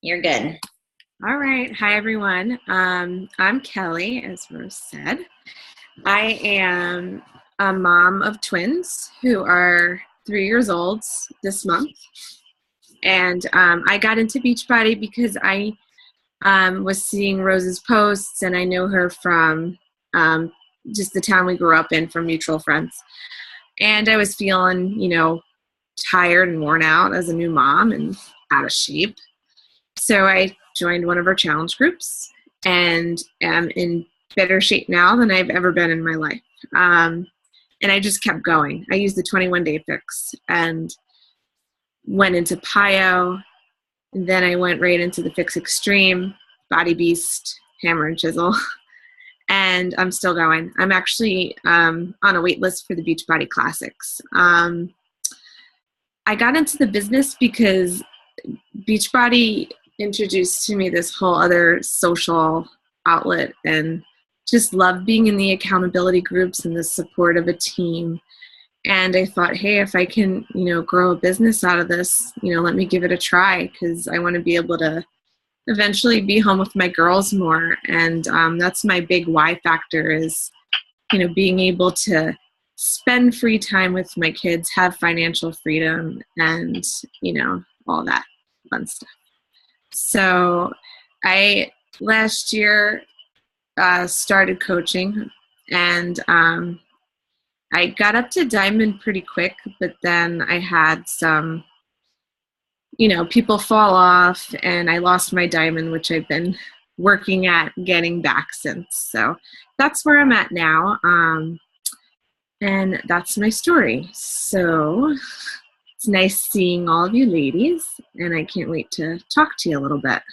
You're good. All right. Hi, everyone. I'm Kelly, as Rose said. I am a mom of twins who are 3 years old this month. And I got into Beachbody because I was seeing Rose's posts, and I know her from just the town we grew up in from mutual friends. And I was feeling, tired and worn out as a new mom and out of shape. So I joined one of our challenge groups and am in better shape now than I've ever been in my life. And I just kept going. I used the 21-day fix and went into PiYo. And then I went right into the Fix Extreme, Body Beast, Hammer and Chisel. And I'm still going. I'm actually on a wait list for the Beachbody Classics. I got into the business because Beachbody introduced to me this whole other social outlet, and just love being in the accountability groups and the support of a team. And I thought, hey, if I can, grow a business out of this, let me give it a try, because I want to be able to eventually be home with my girls more. And that's my big why factor is, being able to spend free time with my kids, have financial freedom, and, all that fun stuff. So I last year started coaching, and I got up to diamond pretty quick, but then I had some, people fall off, and I lost my diamond, which I've been working at getting back since. So that's where I'm at now. And that's my story. So it's nice seeing all of you ladies, and I can't wait to talk to you a little bit.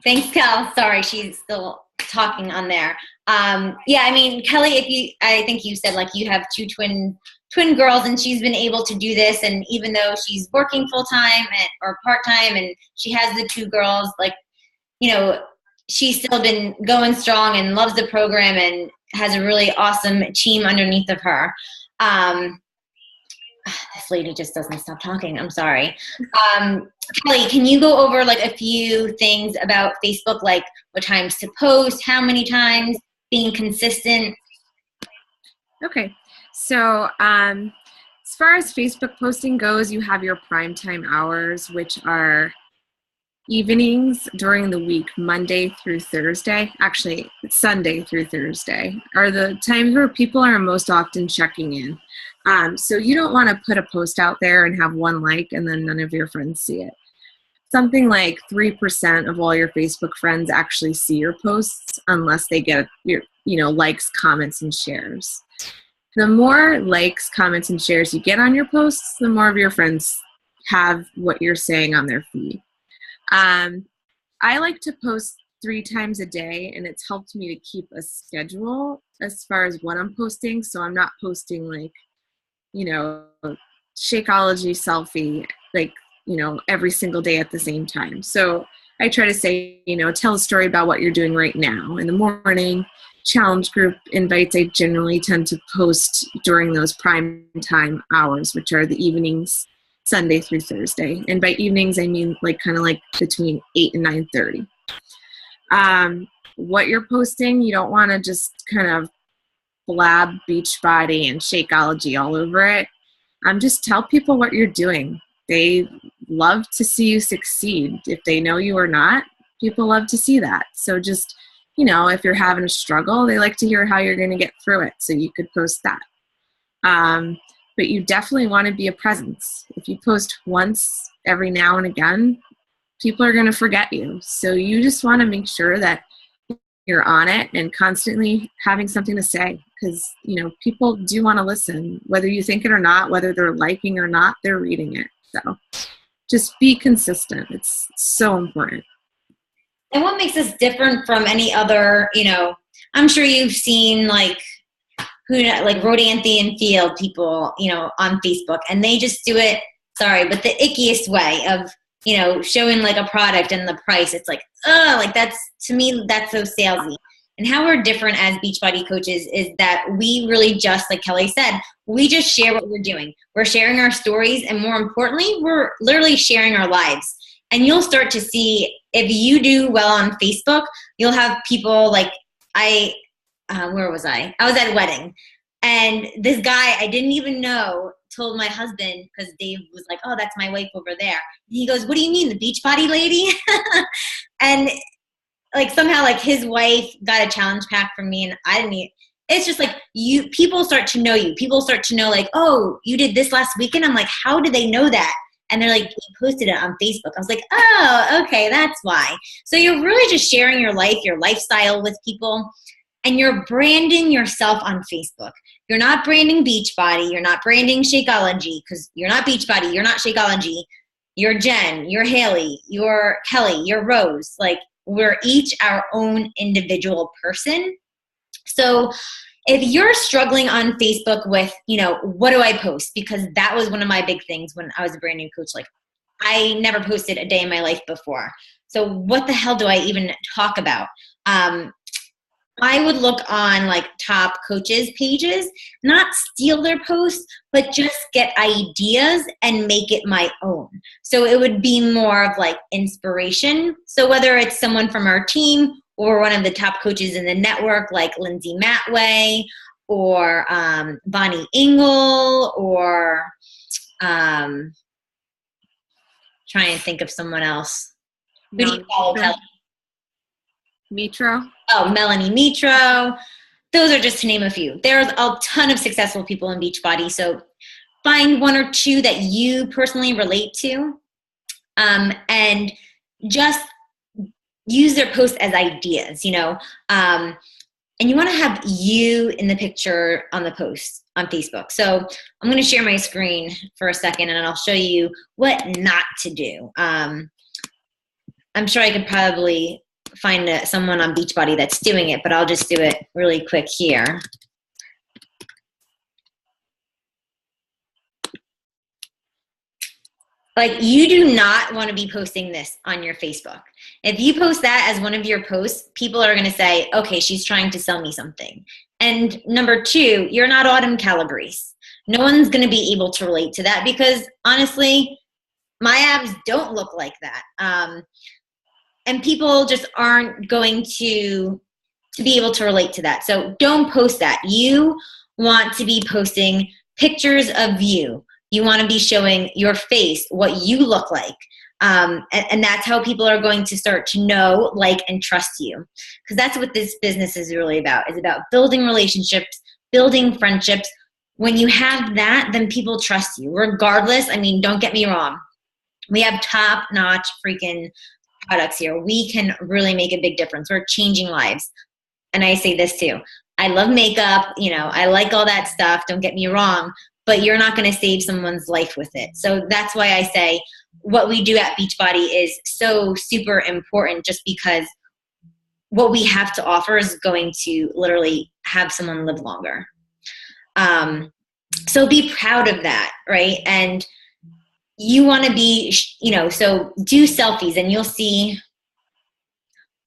Thanks, Kel. Sorry, she's still talking on there. Yeah, I mean, Kelly, I think you said like you have two twin girls, and she's been able to do this. And even though she's working full time or part time, and she has the two girls, she's still been going strong and loves the program and has a really awesome team underneath of her. This lady just doesn't stop talking. I'm sorry. Kelly, can you go over like a few things about Facebook, like what times to post, how many times, being consistent? Okay. So as far as Facebook posting goes, you have your primetime hours, which are evenings during the week, Monday through Thursday. Actually, Sunday through Thursday are the times where people are most often checking in. So you don't want to put a post out there and have one like and then none of your friends see it. Something like 3% of all your Facebook friends actually see your posts unless they get your, likes, comments, and shares. The more likes, comments, and shares you get on your posts, the more of your friends have what you're saying on their feed. I like to post 3 times a day, and it's helped me to keep a schedule as far as what I'm posting. So I'm not posting Shakeology selfie, every single day at the same time. So I try to say, tell a story about what you're doing right now. In the morning, challenge group invites, I generally tend to post during those prime time hours, which are the evenings, Sunday through Thursday. And by evenings, I mean kind of between 8 and 9:30. What you're posting, you don't want to just kind of blab Beachbody and Shakeology all over it. Just tell people what you're doing. They love to see you succeed. If they know you or not, people love to see that. So just, if you're having a struggle, they like to hear how you're going to get through it. So you could post that. But you definitely want to be a presence. If you post once every now and again, people are going to forget you. So you just want to make sure that you're on it and constantly having something to say, because, people do want to listen, whether you think it or not, whether they're liking or not, they're reading it. So just be consistent. It's so important. And what makes us different from any other, I'm sure you've seen like Rodanthe and Field people, on Facebook, and they just do it, but the ickiest way of, showing like a product and the price. It's like, that's, to me, that's so salesy. And how we're different as Beachbody coaches is that we really just, like Kelly said, we just share what we're doing. We're sharing our stories, and more importantly, we're literally sharing our lives. And you'll start to see, if you do well on Facebook, you'll have people like where was I? I was at a wedding, and this guy I didn't even know told my husband, because Dave was like, oh, that's my wife over there. And he goes, what do you mean, the Beachbody lady? And like somehow like his wife got a challenge pack from me, and I didn't it's just like people start to know you. People start to know like, oh, you did this last weekend. I'm like, how did they know that? And they're like, you posted it on Facebook. I was like, oh, okay, that's why. So you're really just sharing your life, your lifestyle with people, and you're branding yourself on Facebook. You're not branding Beachbody. You're not branding Shakeology, because you're not Beachbody. You're not Shakeology. You're Jen. You're Haley. You're Kelly. You're Rose. Like, we're each our own individual person. So if you're struggling on Facebook with, what do I post? Because that was one of my big things when I was a brand new coach. Like, I never posted a day in my life before. So what the hell do I even talk about? I would look on like top coaches pages, not steal their posts, but just get ideas and make it my own. So it would be more of like inspiration. So whether it's someone from our team or one of the top coaches in the network, like Lindsay Matway or Bonnie Engel, or trying to think of someone else. Who do you follow, Kelly? Mitro. Oh, Melanie Mitro. Those are just to name a few. There's a ton of successful people in Beachbody. So find one or two that you personally relate to, and just use their posts as ideas, and you want to have you in the picture on the post on Facebook. So I'm going to share my screen for a second, and I'll show you what not to do. I'm sure I could probably find someone on Beachbody that's doing it, but I'll just do it really quick here. Like, you do not want to be posting this on your Facebook. If you post that as one of your posts, people are going to say, okay, she's trying to sell me something. And number two, you're not Autumn Calabrese. No one's going to be able to relate to that, because honestly, my abs don't look like that. And people just aren't going to be able to relate to that. So don't post that. You want to be posting pictures of you. You want to be showing your face, what you look like. And that's how people are going to start to know, like, and trust you. Because that's what this business is really about. It's about building relationships, building friendships. When you have that, then people trust you. Regardless, I mean, don't get me wrong. We have top-notch freaking products here. We can really make a big difference. We're changing lives. And I say this too. I love makeup. I like all that stuff. Don't get me wrong. But you're not going to save someone's life with it. So that's why I say what we do at Beachbody is so super important, just because what we have to offer is going to literally have someone live longer. So be proud of that, right? And you want to be, so do selfies, and you'll see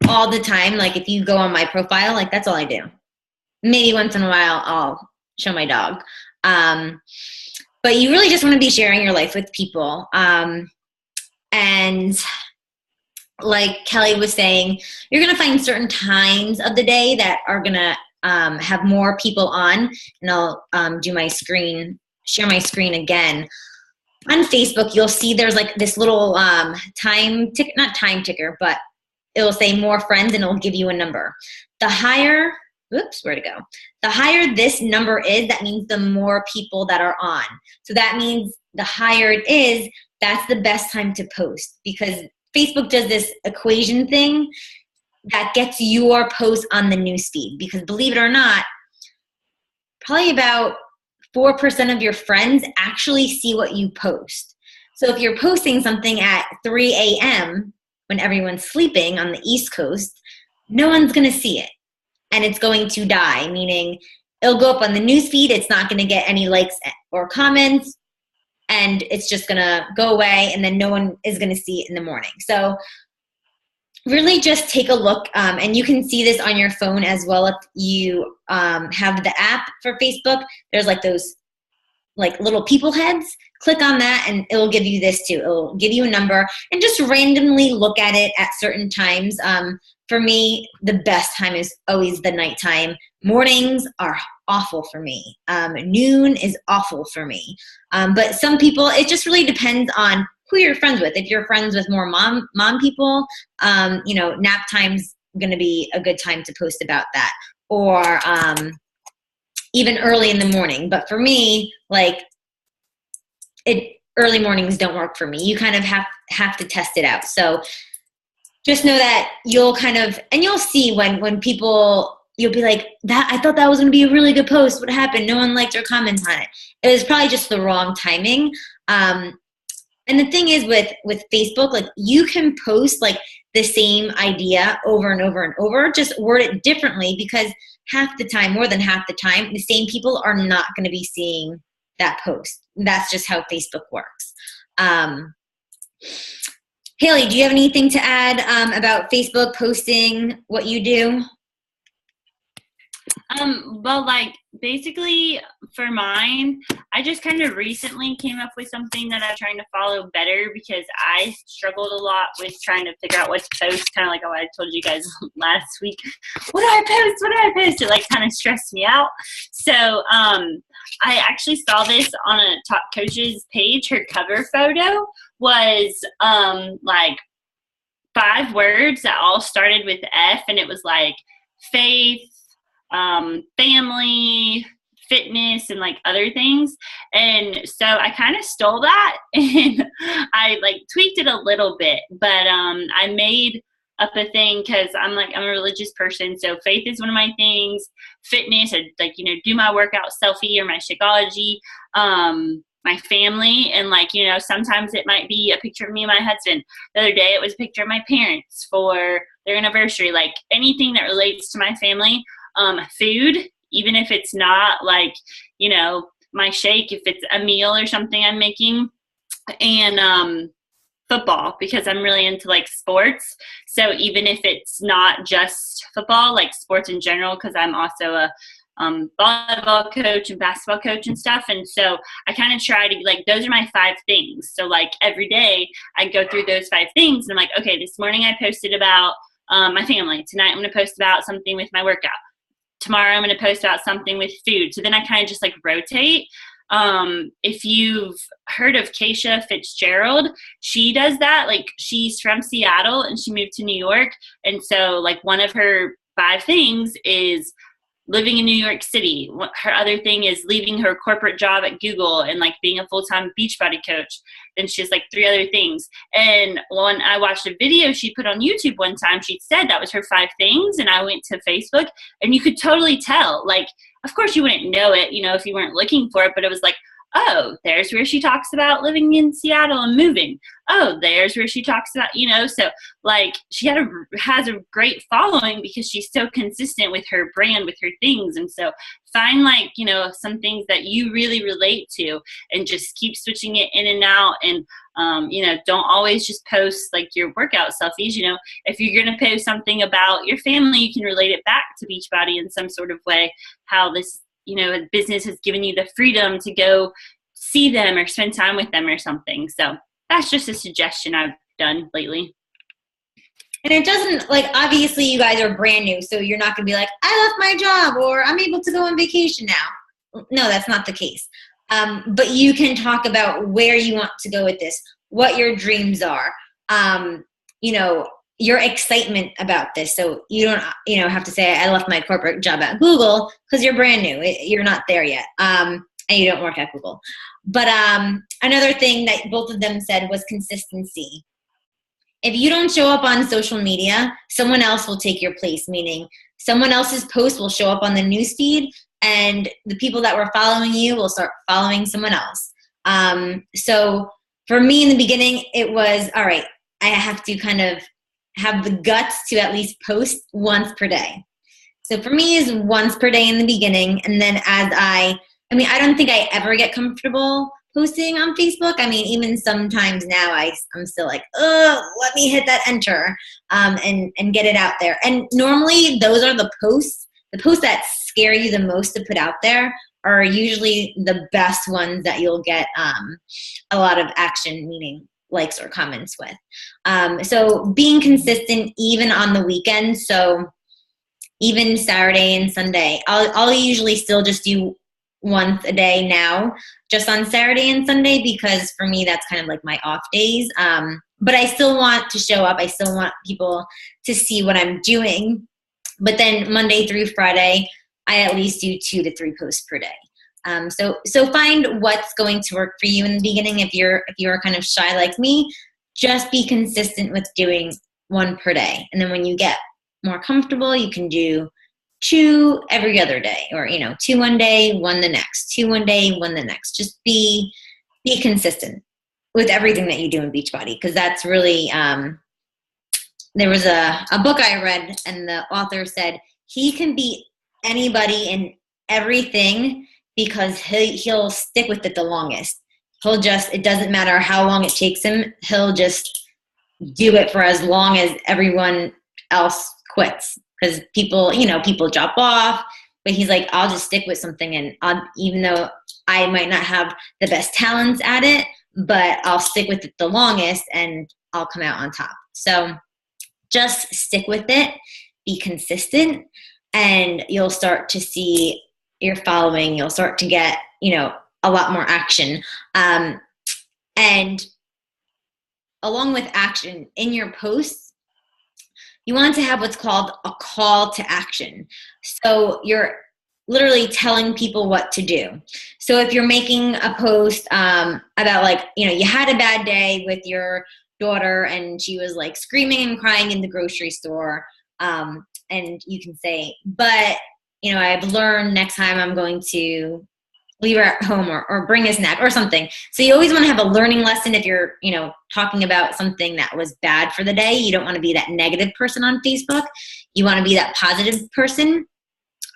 all the time, like if you go on my profile, like that's all I do. Maybe once in a while I'll show my dog. But you really just want to be sharing your life with people. And like Kelly was saying, you're going to find certain times of the day that are going to have more people on. And I'll share my screen again. On Facebook, you'll see there's like this little not time ticker, but it'll say more friends, and it'll give you a number. The higher, where'd it go? The higher this number is, that means the more people that are on. So that means the higher it is, that's the best time to post, because Facebook does this equation thing that gets your post on the newsfeed. Because believe it or not, probably about 4% of your friends actually see what you post. So if you're posting something at 3 a.m. when everyone's sleeping on the East Coast, no one's going to see it. And it's going to die, meaning it'll go up on the newsfeed. It's not going to get any likes or comments, and it's just going to go away, and then no one is going to see it in the morning. So really just take a look, and you can see this on your phone as well if you have the app for Facebook. There's like those like little people heads. Click on that and it'll give you this too. It'll give you a number and just randomly look at it at certain times. For me, the best time is always the nighttime. Mornings are awful for me. Noon is awful for me. But some people, it just really depends on who you're friends with. If you're friends with more mom people, nap time's going to be a good time to post about that. Or even early in the morning. But for me, like early mornings don't work for me. You kind of have to test it out. So just know that you'll see when people, you'll be like, that I thought that was going to be a really good post. What happened? No one liked or comments on it. It was probably just the wrong timing. And the thing is with Facebook, like you can post like the same idea over and over and over, just word it differently, because more than half the time, the same people are not going to be seeing that post. That's just how Facebook works. Haley, do you have anything to add about Facebook posting, what you do? Well, like basically for mine, I just kind of recently came up with something that I'm trying to follow better, because I struggled a lot with trying to figure out what to post, kind of like what I told you guys last week. What do I post? It like kind of stressed me out. So I actually saw this on a Top Coach's page. Her cover photo was like 5 words that all started with F, and it was like faith, family, fitness, and like other things. And so I kind of stole that and I like tweaked it a little bit, but I made up a thing, because I'm a religious person. So faith is one of my things. Fitness, I do my workout selfie or my Shakeology. My family, and sometimes it might be a picture of me and my husband. The other day it was a picture of my parents for their anniversary. Like anything that relates to my family. Food, even if it's not my shake, if it's a meal or something I'm making. And football, because I'm really into like sports. So even if it's not just football, like sports in general, because I'm also a volleyball coach and basketball coach and stuff. And so I kind of try to those are my 5 things. So every day I go through those 5 things and I'm like, okay, this morning I posted about my family. Tonight I'm going to post about something with my workout. Tomorrow I'm going to post about something with food. So then I kind of just rotate. If you've heard of Keisha Fitzgerald, she does that. She's from Seattle and she moved to New York. And so one of her 5 things is living in New York City. Her other thing is leaving her corporate job at Google and being a full-time Beachbody coach. Then she has 3 other things. And when I watched a video she put on YouTube one time, she said that was her 5 things. And I went to Facebook and you could totally tell. Of course you wouldn't know it, if you weren't looking for it, but it was oh, there's where she talks about living in Seattle and moving. Oh, there's where she talks about, so she has a great following because she's so consistent with her brand, with her things. And so find some things that you really relate to and just keep switching it in and out. And, don't always just post your workout selfies. If you're going to post something about your family, you can relate it back to Beachbody in some sort of way, how this business has given you the freedom to go see them or spend time with them or something. So that's just a suggestion I've done lately. And it doesn't, obviously you guys are brand new, so you're not going to be like, I left my job or I'm able to go on vacation now. No, that's not the case. But you can talk about where you want to go with this, what your dreams are, your excitement about this. So you don't, have to say, I left my corporate job at Google, because you're brand new. You're not there yet. And you don't work at Google. But another thing that both of them said was consistency. If you don't show up on social media, someone else will take your place, meaning someone else's post will show up on the newsfeed and the people that were following you will start following someone else. So for me in the beginning, it was, all right, I have to kind of have the guts to at least post once per day. So for me is once per day in the beginning. And then as I don't think I ever get comfortable posting on Facebook. I mean, even sometimes now I'm still like, oh, let me hit that enter and get it out there. And normally those are the posts that scare you the most to put out there are usually the best ones that you'll get a lot of action, meaning likes or comments with. So being consistent even on the weekend. So even Saturday and Sunday, I'll usually still just do once a day now, just on Saturday and Sunday, because for me, that's kind of like my off days. But I still want to show up. I still want people to see what I'm doing. But then Monday through Friday, I at least do 2 to 3 posts per day. So find what's going to work for you in the beginning. If you're kind of shy like me, just be consistent with doing 1 per day. And then when you get more comfortable, you can do 2 every other day, or 2 one day, 1 the next, 2 one day, 1 the next. Just be consistent with everything that you do in Beachbody, because that's really there was a book I read, and the author said he can beat anybody in everything because he'll stick with it the longest. It doesn't matter how long it takes him, he'll just do it for as long as everyone else quits. Because people drop off, but he's like, I'll just stick with something, and even though I might not have the best talents at it, but I'll stick with it the longest and I'll come out on top. So just stick with it, be consistent, and you'll start to see your following. You'll start to get, a lot more action. And along with action in your posts, you want to have what's called a call to action. So you're literally telling people what to do. So if you're making a post about you had a bad day with your daughter and she was like screaming and crying in the grocery store, and you can say, but I've learned next time I'm going to leave her at home or bring a snack or something. So you always want to have a learning lesson if you're, talking about something that was bad for the day. You don't want to be that negative person on Facebook. You want to be that positive person.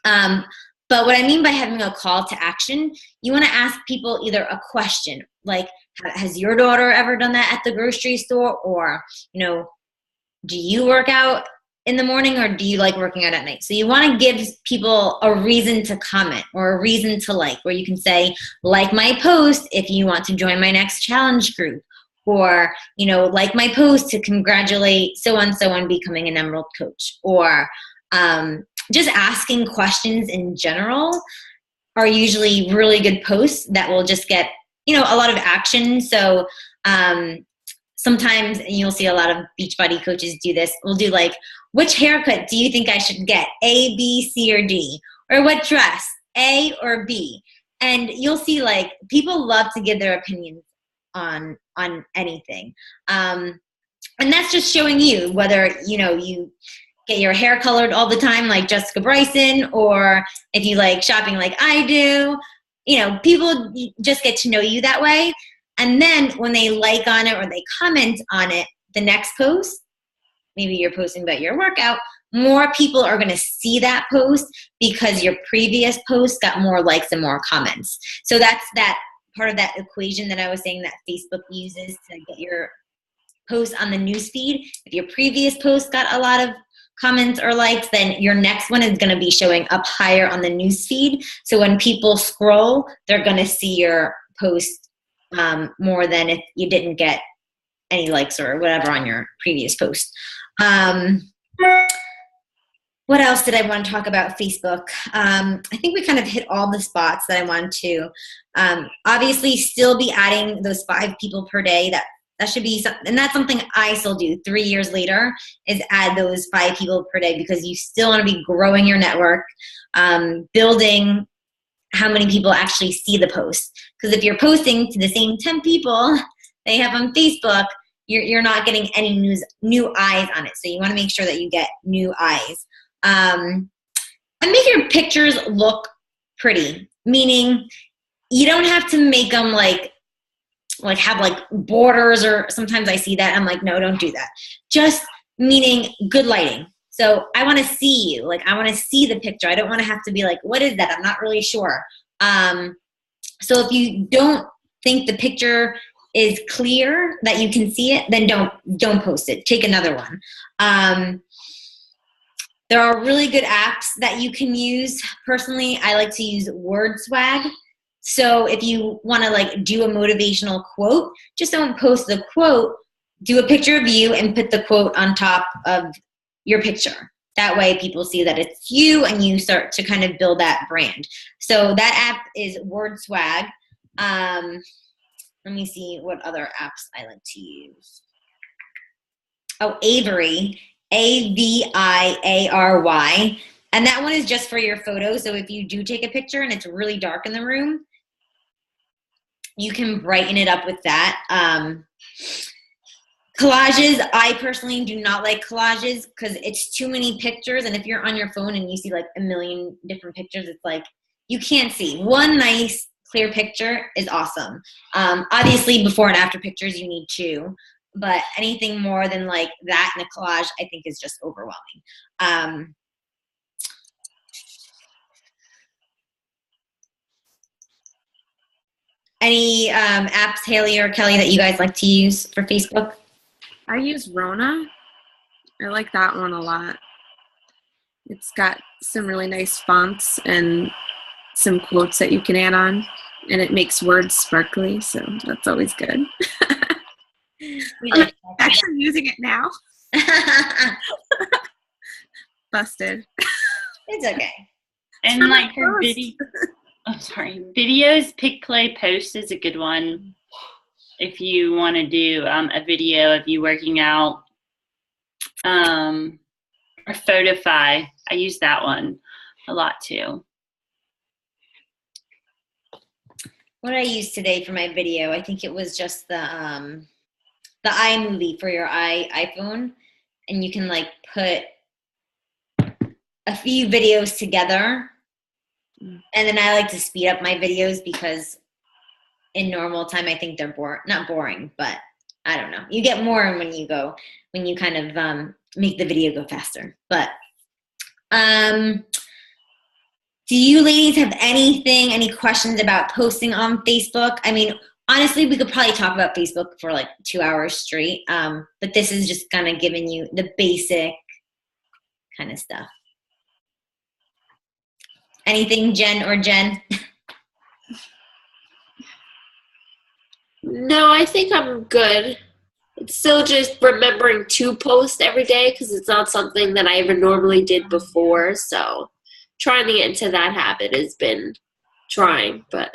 But what I mean by having a call to action, you want to ask people either a question, like, has your daughter ever done that at the grocery store? Or, do you work out in the morning, or do you like working out at night? So you want to give people a reason to comment or a reason to like, where you can say, like my post if you want to join my next challenge group, or, like my post to congratulate so-and-so on becoming an Emerald coach, or just asking questions in general are usually really good posts that will just get, a lot of action. So sometimes, and you'll see a lot of Beachbody coaches do this, we'll do like, which haircut do you think I should get? A, B, C, or D? Or what dress? A or B? And you'll see like people love to give their opinions on anything. And that's just showing you whether, you get your hair colored all the time like Jessica Bryson, or if you like shopping like I do. People just get to know you that way. And then when they like on it or they comment on it, the next post, maybe you're posting about your workout, more people are going to see that post because your previous post got more likes and more comments. So that's that part of that equation that I was saying that Facebook uses to get your post on the newsfeed. If your previous post got a lot of comments or likes, then your next one is going to be showing up higher on the newsfeed. So when people scroll, they're going to see your post more than if you didn't get any likes or whatever on your previous post. What else did I want to talk about Facebook? I think we kind of hit all the spots that I wanted to. Obviously, still be adding those 5 people per day. That should be something, and that's something I still do 3 years later, is add those 5 people per day, because you still want to be growing your network, building how many people actually see the post. Because if you're posting to the same 10 people they have on Facebook, you're not getting any new eyes on it. So you want to make sure that you get new eyes. And make your pictures look pretty, meaning you don't have to make them like have like borders, or sometimes I see that. I'm like, no, don't do that. Just meaning good lighting. So I want to see you. Like, I want to see the picture. I don't want to have to be like, what is that? I'm not really sure. So if you don't think the picture is clear, that you can see it, then don't post it. Take another one. There are really good apps that you can use. Personally, I like to use WordSwag. So if you want to like do a motivational quote, just don't post the quote, do a picture of you and put the quote on top of your picture. That way people see that it's you and you start to kind of build that brand. So that app is WordSwag. Let me see what other apps I like to use. Oh, Avery, Aviary. And that one is just for your photos. So if you do take a picture and it's really dark in the room, you can brighten it up with that. Collages, I personally do not like collages because it's too many pictures. And if you're on your phone and you see like a million different pictures, it's like you can't see. One nice clear picture is awesome. Obviously, before and after pictures, you need two. But anything more than like that in a collage, I think is just overwhelming. Any apps, Haley or Kelly, that you guys like to use for Facebook? I use Rona. I like that one a lot. It's got some really nice fonts and some quotes that you can add on, and it makes words sparkly, so that's always good. I'm actually using it now. Busted. It's okay. And like for videos, Pick, Play, Post is a good one. If you want to do a video of you working out, or Photify. I use that one a lot too. What did I use today for my video? I think it was just the iMovie for your iPhone, and you can like put a few videos together. And then I like to speed up my videos because in normal time I think they're not boring, but I don't know. You get more when you kind of make the video go faster. But do you ladies have any questions about posting on Facebook? I mean, honestly, we could probably talk about Facebook for like 2 hours straight, but this is just kind of giving you the basic kind of stuff. Anything, Jen or Jen? No, I think I'm good. It's still just remembering to post every day because it's not something that I ever normally did before. So trying to get into that habit has been trying, but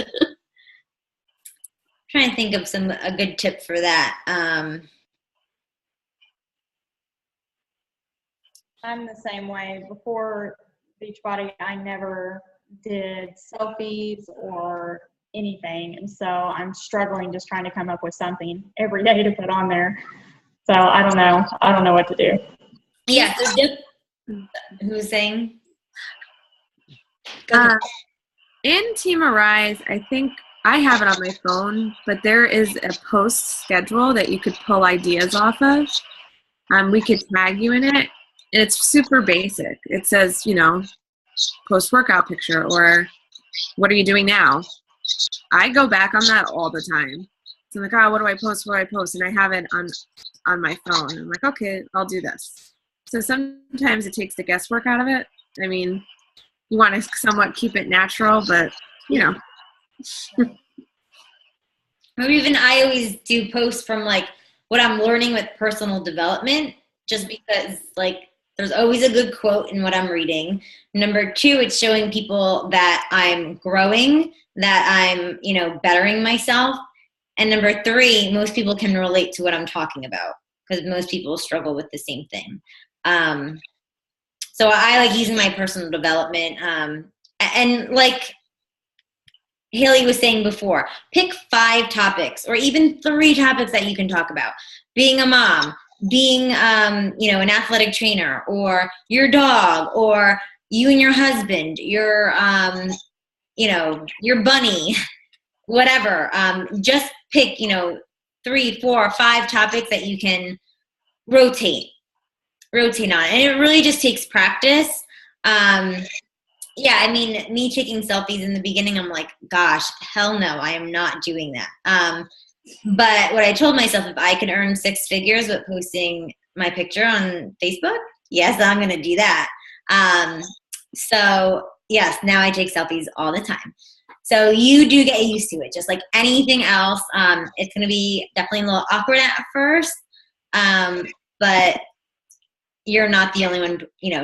Trying to think of a good tip for that. I'm the same way. Before Beachbody, I never did selfies or anything, and so I'm struggling just trying to come up with something every day to put on there. So I don't know what to do. Yeah. So who's saying? In Team Arise, I think I have it on my phone, but there is a post schedule that you could pull ideas off of. We could tag you in it, and it's super basic. It says, post workout picture, or what are you doing now? I go back on that all the time. So I'm like, what do I post? And I have it on my phone. I'm like, okay, I'll do this. So sometimes it takes the guesswork out of it. I mean, you want to somewhat keep it natural, but Or even I always do posts from like what I'm learning with personal development, just because like there's always a good quote in what I'm reading. Number 2, it's showing people that I'm growing, that I'm, bettering myself. And number 3, most people can relate to what I'm talking about because most people struggle with the same thing. So I like using my personal development. And like Haley was saying before, pick 5 topics or even 3 topics that you can talk about. Being a mom, being, an athletic trainer, or your dog, or you and your husband, your bunny, whatever. Just pick, 3, 4, 5 topics that you can rotate on. And it really just takes practice. Yeah, I mean, me taking selfies in the beginning, I'm like, gosh, hell no, I am not doing that. But what I told myself, if I could earn six figures with posting my picture on Facebook, yes, I'm going to do that. So yes, now I take selfies all the time. So you do get used to it, just like anything else. It's going to be definitely a little awkward at first, but you're not the only one,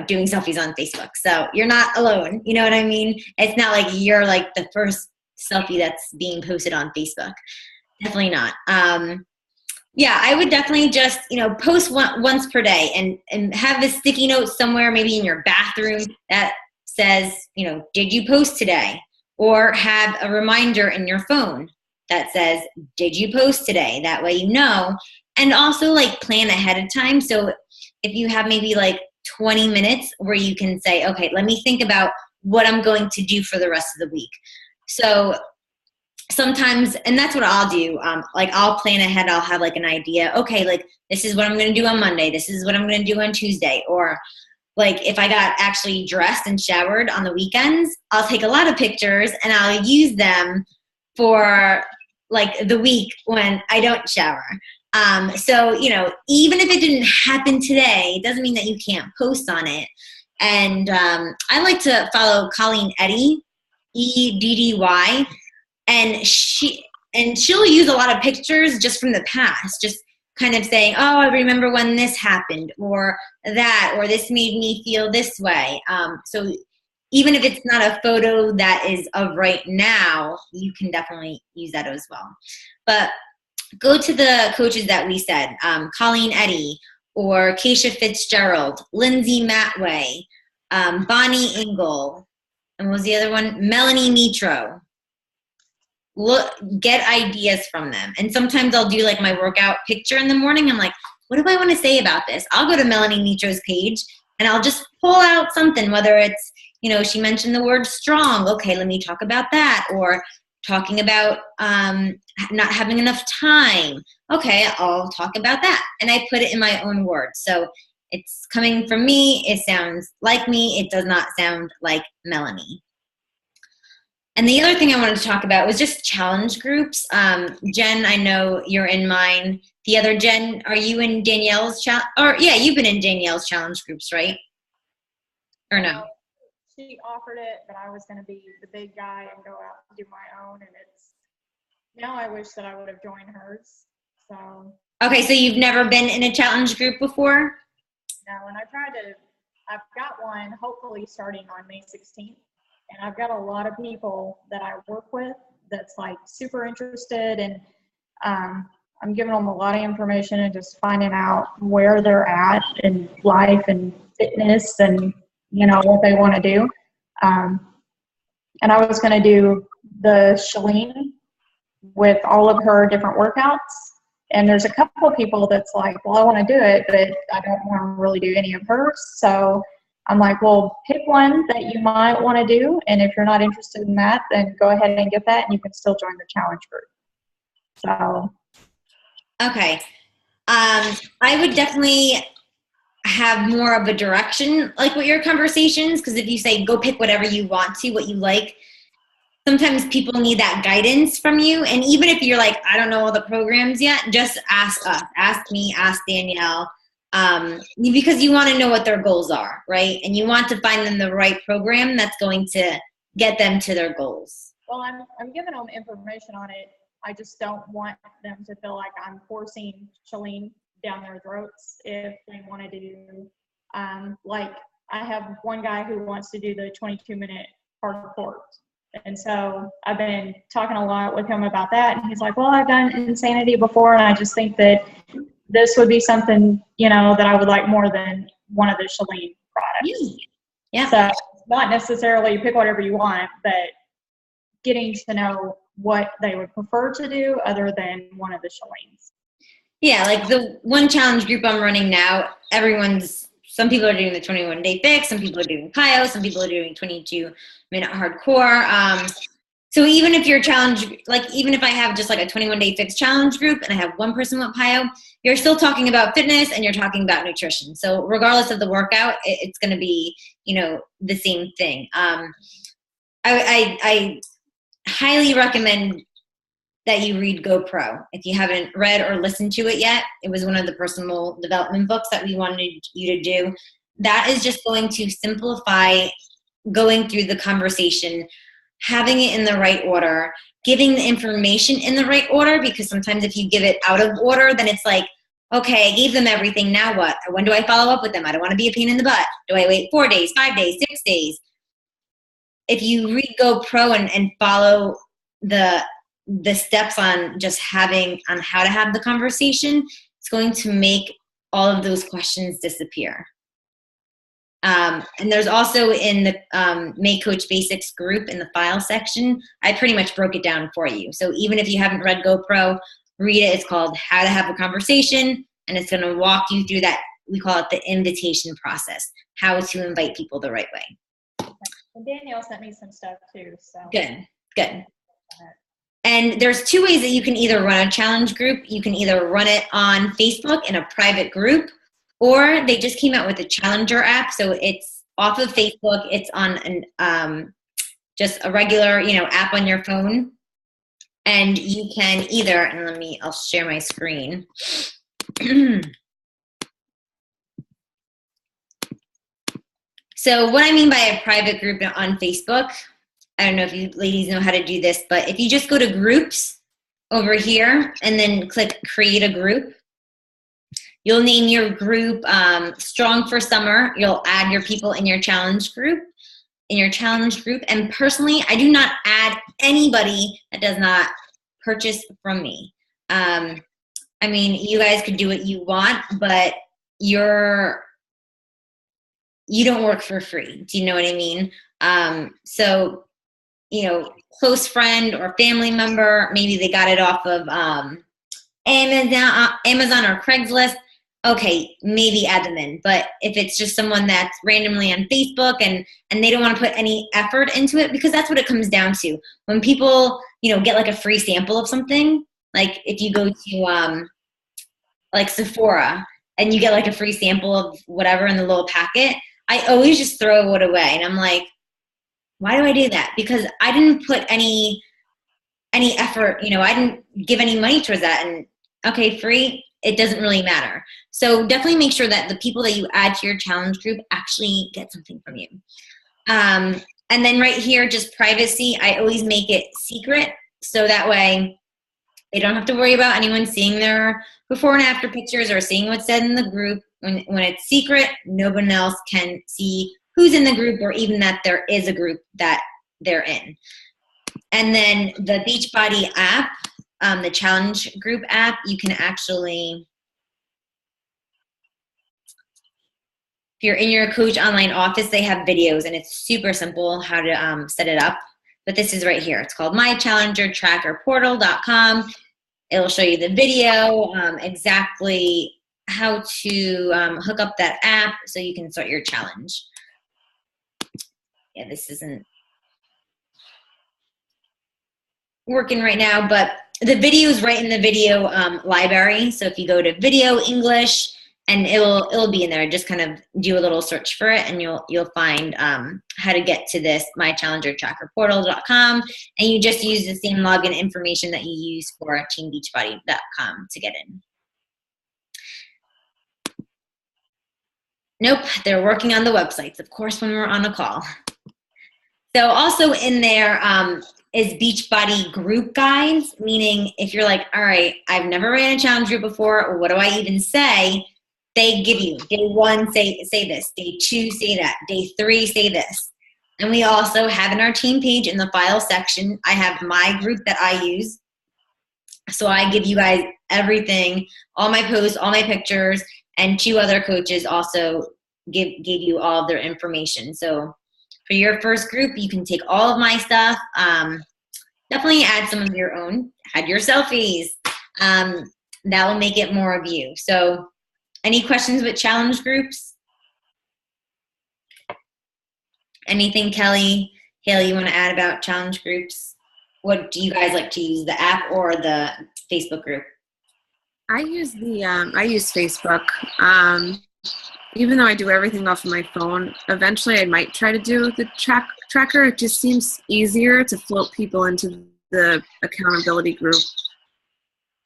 doing selfies on Facebook. So you're not alone. You know what I mean? It's not like you're like the first selfie that's being posted on Facebook. Definitely not. Yeah, I would definitely just, post once per day and have a sticky note somewhere, maybe in your bathroom that says, did you post today? Or have a reminder in your phone that says, did you post today? That way you know. And also like plan ahead of time. So if you have maybe like 20 minutes where you can say, okay, let me think about what I'm going to do for the rest of the week. So sometimes, and that's what I'll do. Like I'll plan ahead. I'll have like an idea. Okay, like this is what I'm going to do on Monday. This is what I'm going to do on Tuesday. Or like if I got actually dressed and showered on the weekends, I'll take a lot of pictures and I'll use them for like the week when I don't shower. So, even if it didn't happen today, it doesn't mean that you can't post on it. And I like to follow Colleen Eddy, Eddy, and she'll use a lot of pictures just from the past, just kind of saying, oh, I remember when this happened or that, or this made me feel this way. So even if it's not a photo that is of right now, you can definitely use that as well. But go to the coaches that we said, Colleen Eddy or Keisha Fitzgerald, Lindsay Matway, Bonnie Engel, and what was the other one? Melanie Mitro. Get ideas from them. And sometimes I'll do like my workout picture in the morning. I'm like, what do I want to say about this? I'll go to Melanie Mitro's page and I'll just pull out something, whether it's, she mentioned the word strong. Okay, let me talk about that. Or talking about not having enough time. Okay, I'll talk about that. And I put it in my own words. So it's coming from me. It sounds like me. It does not sound like Melanie. And the other thing I wanted to talk about was just challenge groups. Jen, I know you're in mine. The other Jen, are you in Danielle's challenge? Or yeah, you've been in Danielle's challenge groups, right? Or no? She offered it, but I was going to be the big guy and go out and do my own. And now I wish that I would have joined hers. So. Okay, so you've never been in a challenge group before? No, and I've got one hopefully starting on May 16th. And I've got a lot of people that I work with that's like super interested, and I'm giving them a lot of information and just finding out where they're at in life and fitness and, what they want to do. And I was going to do the Chalene with all of her different workouts. And there's a couple of people that's like, well, I want to do it, but I don't want to really do any of hers. So I'm like, well, pick one that you might want to do. And if you're not interested in that, then go ahead and get that and you can still join the challenge group. So. Okay. I would definitely have more of a direction, like with your conversations. Because if you say, go pick whatever you want to, what you like, sometimes people need that guidance from you. And even if you're like, I don't know all the programs yet, just ask us, ask me, ask Danielle. Because you want to know what their goals are, right? And you want to find them the right program that's going to get them to their goals. Well, I'm giving them information on it. I just don't want them to feel like I'm forcing Chalene down their throats if they want to do, like I have one guy who wants to do the 22-minute hardcore. And so I've been talking a lot with him about that. And he's like, well, I've done Insanity before. And I just think that this would be something, that I would like more than one of the Chalene products. Yeah. So not necessarily pick whatever you want, but getting to know what they would prefer to do other than one of the Chalenes. Yeah, like the one challenge group I'm running now, some people are doing the 21-day fix, some people are doing PiYo, some people are doing 22-minute hardcore. So even if your challenge, like even if I have just like a 21-day fix challenge group and I have one person with PIO, you're still talking about fitness and you're talking about nutrition. So regardless of the workout, it's going to be, the same thing. I highly recommend that you read GoPro. If you haven't read or listened to it yet, it was one of the personal development books that we wanted you to do. That is just going to simplify going through the conversation, having it in the right order, giving the information in the right order, because sometimes if you give it out of order, then it's like, okay, I gave them everything, now what? When do I follow up with them? I don't want to be a pain in the butt. Do I wait 4 days, 5 days, 6 days? If you read GoPro and follow the steps on how to have the conversation, it's going to make all of those questions disappear. And there's also in the Make Coach Basics group in the file section, I pretty much broke it down for you. So even if you haven't read GoPro, read it. It's called How to Have a Conversation, and it's going to walk you through that. We call it the invitation process, how to invite people the right way. And Danielle sent me some stuff too. So Good. And there's 2 ways that you can either run a challenge group. You can either run it on Facebook in a private group, or they just came out with a Challenger app. So it's off of Facebook. It's on just a regular, app on your phone. And you can either, and I'll share my screen. So what I mean by a private group on Facebook, I don't know if you ladies know how to do this, but if you just go to groups over here and then click create a group, you'll name your group Strong for Summer. You'll add your people in your challenge group. And personally, I do not add anybody that does not purchase from me. You guys could do what you want, but you don't work for free. Do you know what I mean? So, close friend or family member, maybe they got it off of Amazon or Craigslist. Okay, maybe add them in. But if it's just someone that's randomly on Facebook and they don't want to put any effort into it, because that's what it comes down to. When people, get like a free sample of something, like if you go to like Sephora and you get like a free sample of whatever in the little packet, I always just throw it away. And I'm like, why do I do that? Because I didn't put any effort, I didn't give any money towards that. And okay, free, it doesn't really matter. So definitely make sure that the people that you add to your challenge group actually get something from you. And then right here, just privacy, I always make it secret. So that way they don't have to worry about anyone seeing their before and after pictures or seeing what's said in the group. When it's secret, no one else can see who's in the group or even that there is a group that they're in. And then the Beachbody app, the challenge group app, you can actually, if you're in your Coach Online office, they have videos and it's super simple how to set it up. But this is right here. It's called mychallengertrackerportal.com. It'll show you the video, exactly how to hook up that app so you can start your challenge. Yeah, this isn't working right now, but the video is right in the video library. So if you go to video English, and it'll be in there. Just kind of do a little search for it, and you'll find how to get to this mychallengertrackerportal.com, and you just use the same login information that you use for teambeachbody.com to get in. Nope, they're working on the websites, of course, when we're on a call. So also in there is Beachbody group guides, meaning if you're like, all right, I've never ran a challenge group before, or what do I even say? They give you, day 1, say this, day 2, say that, day 3, say this. And we also have in our team page in the file section, I have my group that I use. So I give you guys everything, all my posts, all my pictures, and 2 other coaches also give you all of their information. So for your first group, you can take all of my stuff. Definitely add some of your own. Add your selfies. That will make it more of you. So any questions with challenge groups? Anything, Kelly, Haley, you want to add about challenge groups? what do you guys like to use, the app or the Facebook group? I use Facebook. Even though I do everything off of my phone, eventually I might try to do the tracker. It just seems easier to float people into the accountability group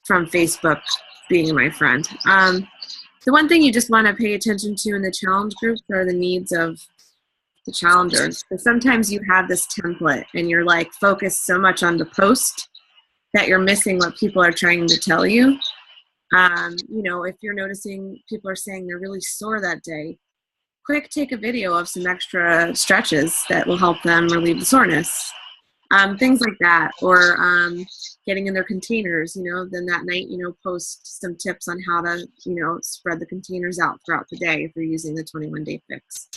from Facebook being my friend. The one thing you just want to pay attention to in the challenge group are the needs of the challengers. Because sometimes you have this template and you're like focused so much on the post that you're missing what people are trying to tell you. If you're noticing people are saying they're really sore that day, quick take a video of some extra stretches that will help them relieve the soreness. Things like that, or getting in their containers, then that night, post some tips on how to, spread the containers out throughout the day if you're using the 21-day fix.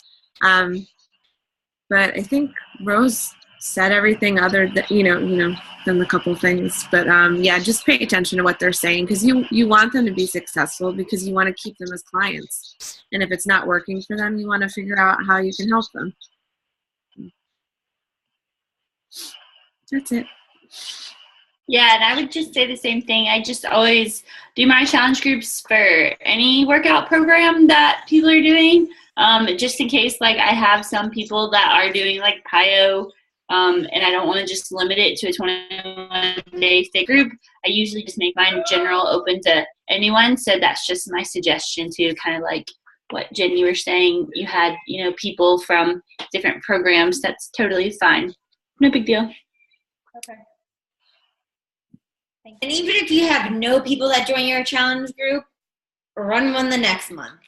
But I think Rose said everything other than, than the couple things. But just pay attention to what they're saying, because you want them to be successful, because you want to keep them as clients. And if it's not working for them, you want to figure out how you can help them. That's it. Yeah, and I would just say the same thing. I just always do my challenge groups for any workout program that people are doing, just in case, like, I have some people that are doing, like, PiYo, and I don't want to just limit it to a 21-day stay group. I usually just make mine general, open to anyone, so that's just my suggestion to kind of like what Jen, you were saying. You had, people from different programs. That's totally fine. No big deal. Okay. And even if you have no people that join your challenge group, run one the next month.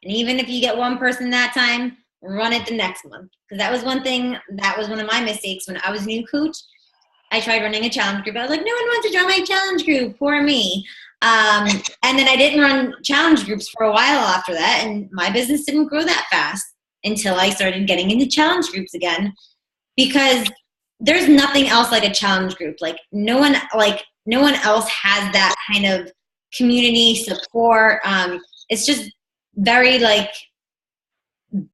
And even if you get one person that time, run it the next month. Because that was one of my mistakes when I was a new coach. I tried running a challenge group. I was like, no one wants to join my challenge group, poor me. And then I didn't run challenge groups for a while after that, and my business didn't grow that fast until I started getting into challenge groups again, because there's nothing else like a challenge group. No one else has that kind of community support. It's just very like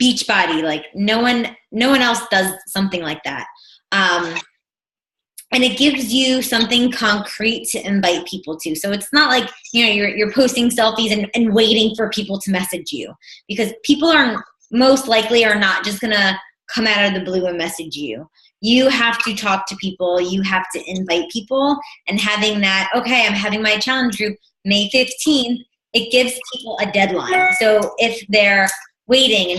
Beachbody. Like no one else does something like that. And it gives you something concrete to invite people to. So it's not like, you're posting selfies and waiting for people to message you, because people are most likely are not just going to come out of the blue and message you. You have to talk to people. You have to invite people, and having that, okay, I'm having my challenge group May 15th, it gives people a deadline. So if they're waiting,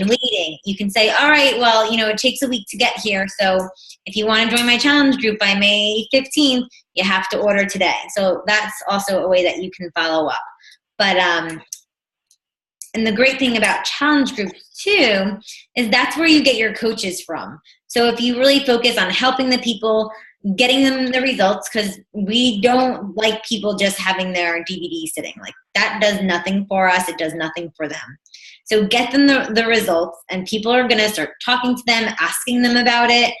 you can say, all right, well, it takes a week to get here. So if you want to join my challenge group by May 15th, you have to order today. So that's also a way that you can follow up. But, and the great thing about challenge groups too, is that's where you get your coaches from. So if you really focus on helping the people, getting them the results, because we don't like people just having their DVD sitting. Like that does nothing for us. It does nothing for them. So get them the results, and people are going to start talking to them, asking them about it.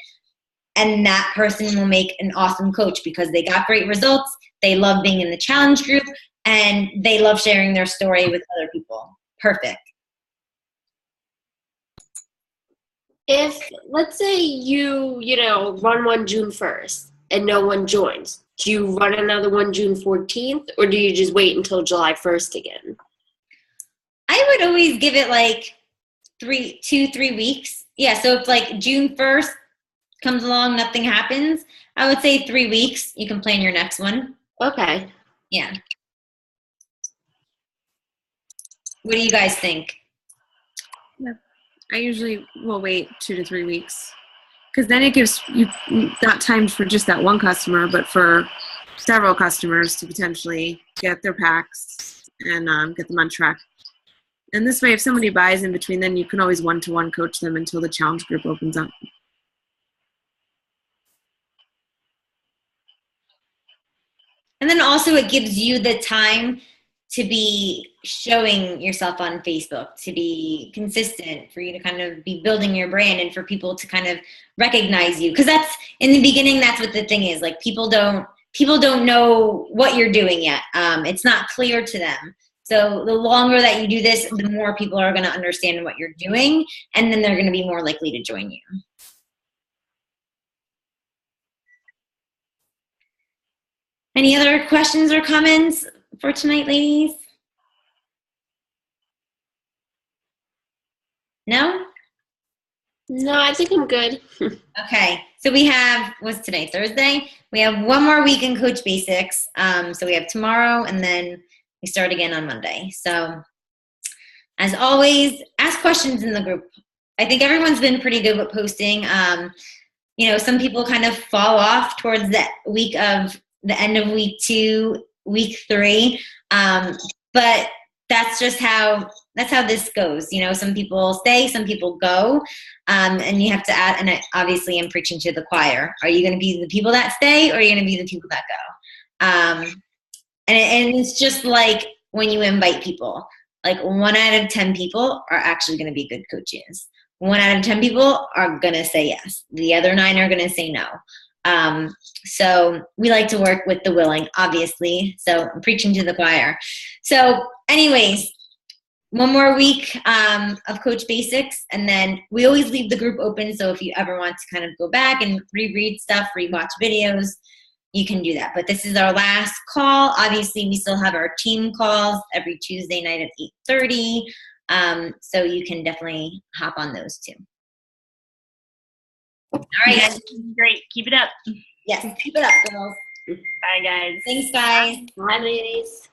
And that person will make an awesome coach, because they got great results. They love being in the challenge group, and they love sharing their story with other people. Perfect. If, let's say you run one June 1st and no one joins, do you run another one June 14th, or do you just wait until July 1st again? I would always give it like 2-3 weeks. Yeah, so if like June 1st comes along, nothing happens, I would say 3 weeks. You can plan your next one. Okay. Yeah. What do you guys think? Yeah. I usually will wait 2 to 3 weeks, because then it gives you not time for just that one customer, but for several customers to potentially get their packs and get them on track. And this way, if somebody buys in between, then you can always one-to-one coach them until the challenge group opens up. And then also it gives you the time to be showing yourself on Facebook, to be consistent, for you to kind of be building your brand, and for people to kind of recognize you. Because that's, in the beginning, that's what the thing is. Like people don't know what you're doing yet. It's not clear to them. So the longer that you do this, the more people are going to understand what you're doing, and then they're going to be more likely to join you. Any other questions or comments for tonight, ladies? No? No, I think I'm good. Okay, so we have, what's today, Thursday? We have one more week in Coach Basics. So we have tomorrow, and then we start again on Monday. So as always, ask questions in the group. I think everyone's been pretty good with posting. Some people kind of fall off towards the end of week 2, week 3. But that's just how this goes. Some people stay, some people go, and you have to add. And obviously, I'm preaching to the choir. Are you going to be the people that stay, or are you going to be the people that go? And it's just like when you invite people. Like 1 out of 10 people are actually going to be good coaches. 1 out of 10 people are going to say yes. The other 9 are going to say no. So we like to work with the willing, obviously. So I'm preaching to the choir. So anyways, one more week of Coach Basics, and then we always leave the group open. So if you ever want to kind of go back and reread stuff, rewatch videos, you can do that. But this is our last call. Obviously, we still have our team calls every Tuesday night at 8:30. So you can definitely hop on those too. All right, guys. Great. Keep it up. Yes, keep it up, girls. Bye, guys. Thanks, guys. Bye, ladies.